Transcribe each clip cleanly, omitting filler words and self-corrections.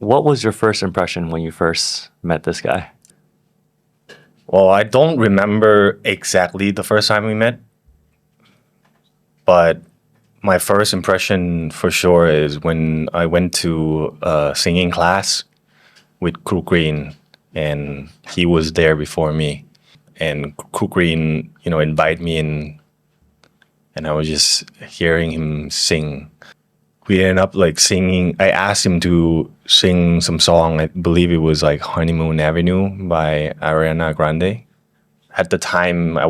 What was your first impression when you first met this guy? Well, I don't remember exactly the first time we met, but my first impression for sure is when I went to a singing class with Crew Green, and he was there before me. And Crew Green, invited me in, and I was just hearing him sing. We ended up like singing. I asked him to sing some song. I believe it was like Honeymoon Avenue by Ariana Grande. At the time, I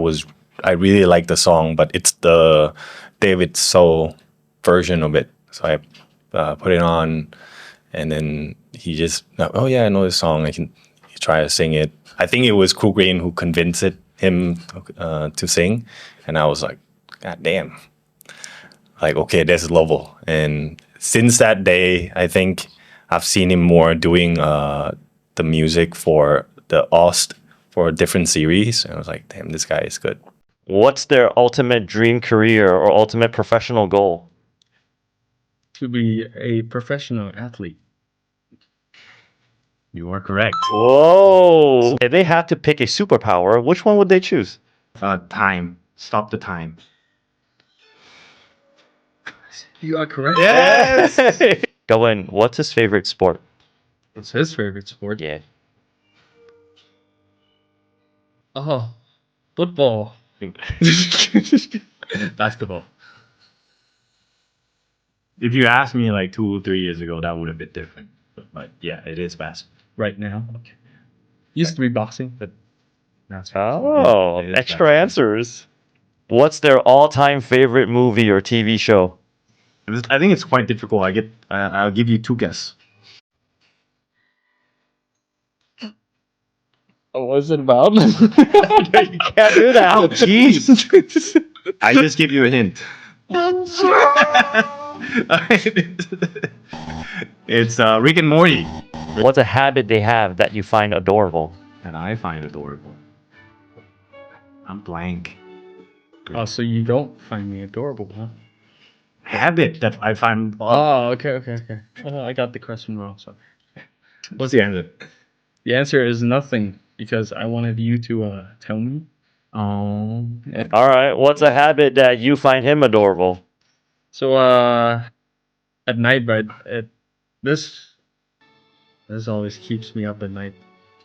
really liked the song, but it's the David Soul version of it. So I put it on, and then he just, oh yeah, I know this song. I can try to sing it. I think it was Cool Green who convinced him to sing, and I was like, God damn. Like, okay, there's a level. And since that day, I think I've seen him more doing the music for the Ost for a different series. And I was like, damn, this guy is good. What's their ultimate dream career or ultimate professional goal? To be a professional athlete. You are correct. Whoa! If they had to pick a superpower, which one would they choose? Time. Stop the time. You are correct. Yes! Gawin, what's his favorite sport? What's his favorite sport? Yeah. Oh, football. Basketball. If you asked me like 2 or 3 years ago, that would have been different. But yeah, it is basketball. Right now. Okay. Used to be boxing, but now it's Oh, It is extra basketball. answers. What's their all-time favorite movie or TV show? I think it's quite difficult. I'll give you 2 guesses. Oh, what's it about? You can't do that. Oh, jeez. I just give you a hint. It's Rick and Morty. What's a habit they have that you find adorable? And I find adorable. I'm blank. Oh, so you don't find me adorable, huh? Habit that I find. Oh, okay. I got the question wrong. So What's the answer? the answer is nothing because I wanted you to tell me. Oh. All right. What's a habit that you find him adorable? So at night, right? This always keeps me up at night.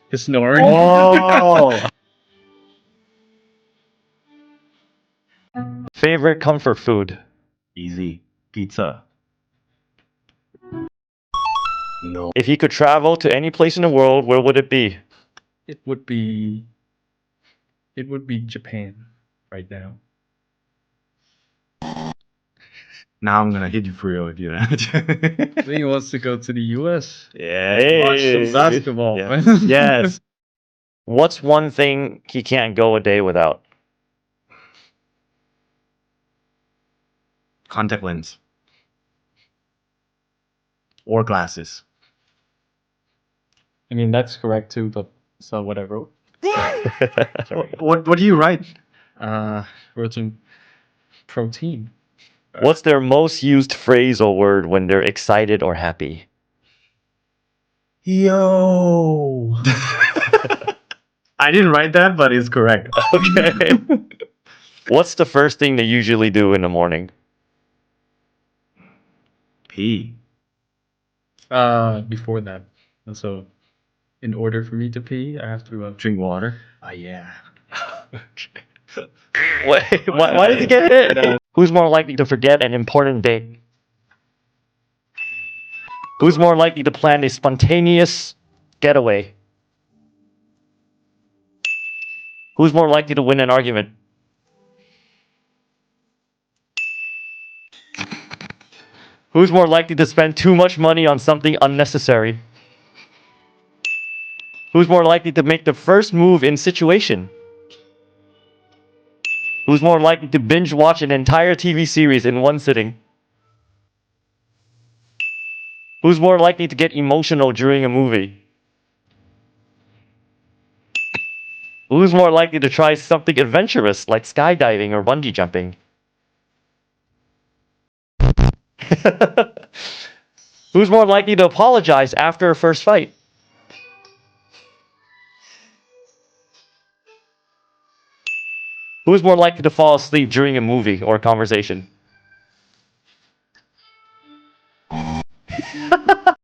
His snoring. Oh. Favorite comfort food? Easy. Pizza. No. If you could travel to any place in the world, where would it be? It would be Japan right now. Now I'm gonna hit you for real if you Then he wants to go to the US. Yeah. Watch some basketball. Yeah. Man. Yes. What's one thing he can't go a day without? Contact lens. Or glasses. I mean that's correct too, but so whatever. What do you write? Wrote some protein. What's their most used phrase or word when they're excited or happy? Yo. I didn't write that, but it's correct. Okay. What's the first thing they usually do in the morning? Pee. Before that, and so in order for me to pee, I have to Drink water. Yeah. Wait, why did he get hit? Who's more likely to forget an important date? Who's more likely to plan a spontaneous getaway? Who's more likely to win an argument? Who's more likely to spend too much money on something unnecessary? Who's more likely to make the first move in situation? Who's more likely to binge watch an entire TV series in one sitting? Who's more likely to get emotional during a movie? Who's more likely to try something adventurous like skydiving or bungee jumping? Who's more likely to apologize after a first fight? Who's more likely to fall asleep during a movie or conversation?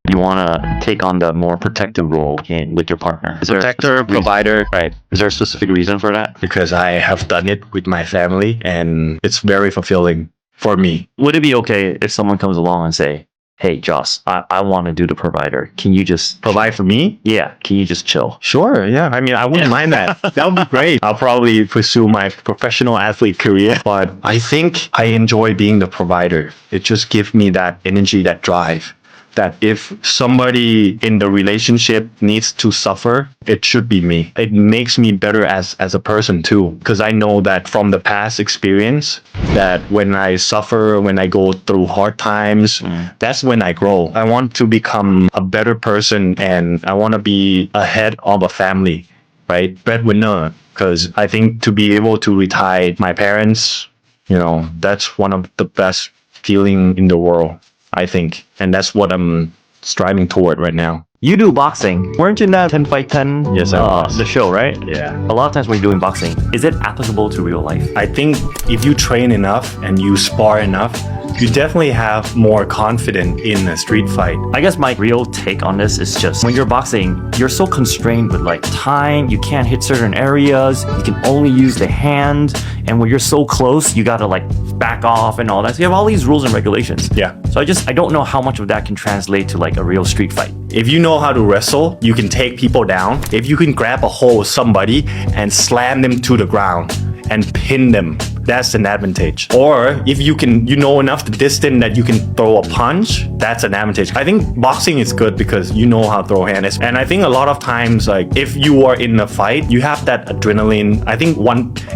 You want to take on the more protective role with your partner. Is there a Protector, specific reason- provider. Right. Is there a specific reason for that? Because I have done it with my family and it's very fulfilling for me. Would it be okay if someone comes along and say, hey, Joss, I want to do the provider. Can you just... Provide for me? Yeah, can you just chill? Sure, yeah. I mean, I wouldn't mind that. That would be great. I'll probably pursue my professional athlete career. But I think I enjoy being the provider. It just gives me that energy, that drive. That if somebody in the relationship needs to suffer, it should be me. It makes me better as a person too. Because I know that from the past experience, that when I suffer, when I go through hard times, that's when I grow. I want to become a better person and I want to be a head of a family, right? Breadwinner. Because I think to be able to retire my parents, that's one of the best feeling in the world, I think. And that's what I'm striving toward right now. You do boxing. Weren't you in that 10 fight 10? Yes, I was. The show, right? Yeah. A lot of times when you're doing boxing, is it applicable to real life? I think if you train enough and you spar enough, you definitely have more confidence in a street fight. I guess my real take on this is just when you're boxing, you're so constrained with like time, you can't hit certain areas, you can only use the hand, and when you're so close, you gotta like back off and all that. So you have all these rules and regulations. Yeah. So I don't know how much of that can translate to like a real street fight. If you know how to wrestle, you can take people down. If you can grab a hold of somebody and slam them to the ground and pin them, that's an advantage. Or if you know enough the distance that you can throw a punch, that's an advantage. I think boxing is good because you know how to throw hands. And I think a lot of times, like if you are in a fight, you have that adrenaline. I think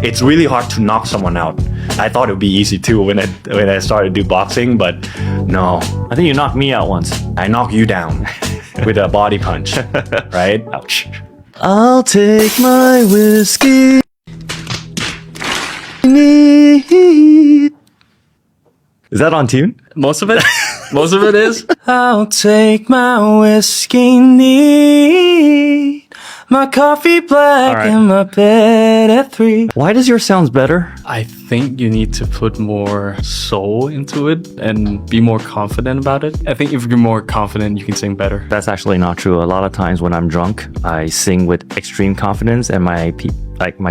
it's really hard to knock someone out. I thought it would be easy too when I started to do boxing, but no. I think you knocked me out once. I knock you down with a body punch, right? Ouch. I'll take my whiskey. Is that on tune? Most of it. Most of it is. I'll take my whiskey neat, my coffee black, All right. and my bed at 3. Why does yours sounds better? I think you need to put more soul into it and be more confident about it. I think if you're more confident, you can sing better. That's actually not true. A lot of times when I'm drunk, I sing with extreme confidence, and my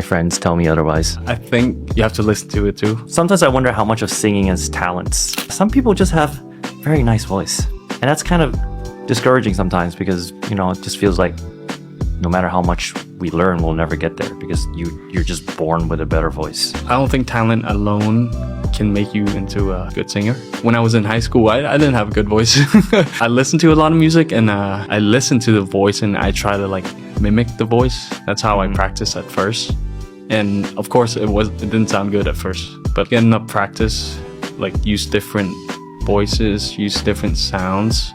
friends tell me otherwise. I think you have to listen to it too. Sometimes I wonder how much of singing is talents. Some people just have very nice voice, and that's kind of discouraging sometimes because it just feels like no matter how much we learn, we'll never get there because you're just born with a better voice. I don't think talent alone can make you into a good singer. When I was in high school, I didn't have a good voice. I listened to a lot of music and I listened to the voice and I try to like mimic the voice. That's how I practiced at first. And of course it didn't sound good at first, but getting up practice, like use different voices, use different sounds.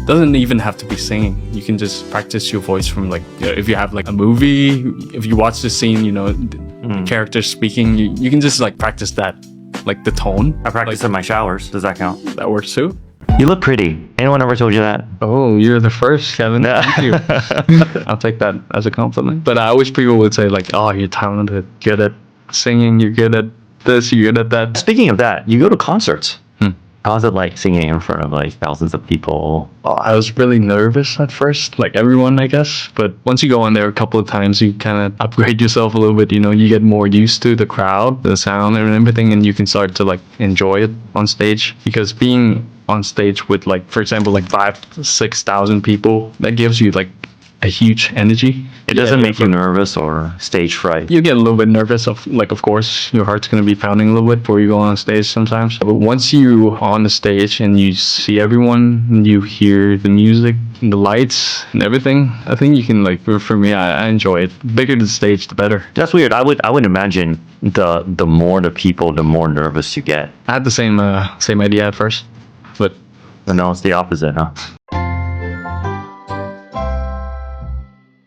Doesn't even have to be singing. You can just practice your voice from like, if you have like a movie, if you watch the scene, characters speaking, you can just like practice that, like the tone. I practice in my showers. Does that count? That works too. You look pretty. Anyone ever told you that? Oh, you're the first, Kevin. Thank you. I'll take that as a compliment. But I wish people would say like, oh, you're talented, good at singing, you're good at this, you're good at that. Speaking of that, you go to concerts. How's it like singing in front of like thousands of people? Oh, I was really nervous at first, like everyone, I guess. But once you go on there a couple of times, you kind of upgrade yourself a little bit. You get more used to the crowd, the sound, and everything, and you can start to like enjoy it on stage. Because being on stage with like, for example, like 5,000-6,000 people, that gives you like a huge energy. It doesn't make you nervous or stage fright. You get a little bit nervous of course, your heart's going to be pounding a little bit before you go on stage sometimes. But once you are on the stage and you see everyone, and you hear the music and the lights and everything, I think you can like, for me, I enjoy it. The bigger the stage, the better. That's weird. I would imagine the more the people, the more nervous you get. I had the same idea at first, but No, it's the opposite, huh?